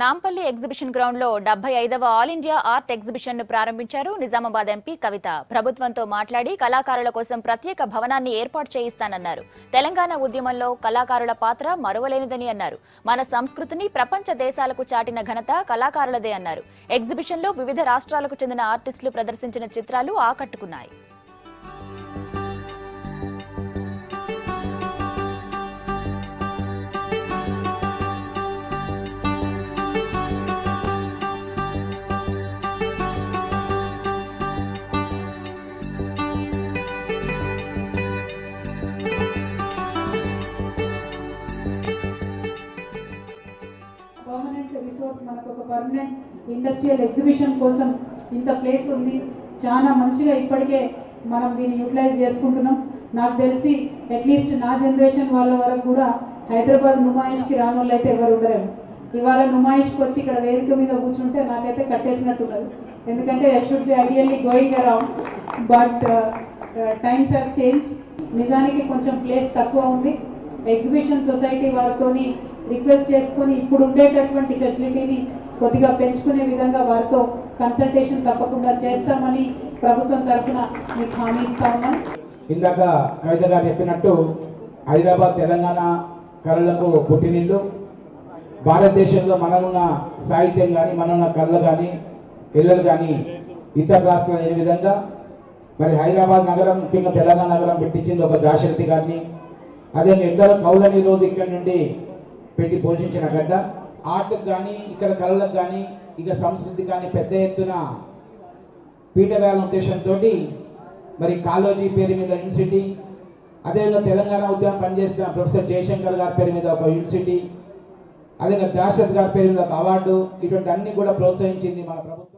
Nampally exhibition ground లో 75వ all India art exhibition ను ప్రారంభించారు నిజామాబాద్ ఎంపీ కవిత. ప్రభుత్వంతో మాట్లాడి కళాకారుల కోసం ప్రత్యేక భవనాన్ని ఏర్పాటు చేయిస్తానన్నారు. తెలంగాణ ఉద్యమంలో కళాకారుల పాత్ర మరువలేనిదని అన్నారు. మన సంస్కృతిని ప్రపంచ దేశాలకు చాటిన ఘనత కళాకారులదే అన్నారు. ఎగ్జిబిషన్ లో వివిధ రాష్ట్రాలకు చెందిన ఆర్టిస్టులు ప్రదర్శించిన చిత్రాలు ఆకట్టుకున్నాయి. పర్మనెంట్ రిసోర్స్ మనకు ఒక పర్మనెంట్ ఇండస్ట్రియల్ ఎగ్జిబిషన్ కోసం ఇంత ప్లేస్ ఉంది. చాలా మంచిగా ఇప్పటికే మనం దీన్ని యూటిలైజ్ చేసుకుంటున్నాం. నాకు తెలిసి అట్లీస్ట్ నా జనరేషన్ వాళ్ళ వరకు కూడా హైదరాబాద్ నుమాయిష్కి రాని వాళ్ళు అయితే ఎవరు ఉండరేమో. ఇవాళ నుమాయిష్కి వచ్చి ఇక్కడ వేదిక మీద కూర్చుంటే నాకైతే కట్టేసినట్టున్నది. ఎందుకంటే I should be ideally going around, but times have change. నిజానికి కొంచెం ప్లేస్ తక్కువ ఉంది. ఎగ్జిబిషన్ సొసైటీ వారితోని రిక్వెస్ట్ చేసుకొని ఇప్పుడు ఉండేటటువంటి ఫెసిలిటీని కొద్దిగా పెంచుకునే విధంగా వారితో కన్సల్టేషన్ తప్పకుండా చేస్తామని ప్రభుత్వం తరఫున మీకు హామీ ఇస్తా ఉన్నాం. ఇందాక కవిత గారు చెప్పినట్టు హైదరాబాద్ తెలంగాణ కళలకు పుట్టినిల్లు. భారతదేశంలో మనమున్న సాహిత్యం కానీ మనమున్న కళలు కానీ పిల్లలు కానీ ఇతర రాష్ట్రాలు లేని విధంగా మరి హైదరాబాద్ నగరం ముఖ్యంగా తెలంగాణ నగరం పెట్టించింది ఒక దాశరథి గారిని. అదే ఎందరో కవులని రోజు ఇక్కడి నుండి పెట్టి పోషించిన గడ్డ. ఆర్ట్కి కానీ ఇక్కడ కళలకు కానీ ఇక సంస్కృతి కానీ పెద్ద ఎత్తున పీఠ వేయాలనే ఉద్దేశంతో మరి కాళోజీ పేరు మీద యూనివర్సిటీ, అదేవిధంగా తెలంగాణ ఉద్యమం పనిచేసిన ప్రొఫెసర్ జయశంకర్ గారి పేరు మీద ఒక యూనివర్సిటీ, అదేవిధంగా దాశరథ్ గారి పేరు మీద ఒక అవార్డు, ఇటువంటి అన్ని కూడా ప్రోత్సహించింది మన ప్రభుత్వం.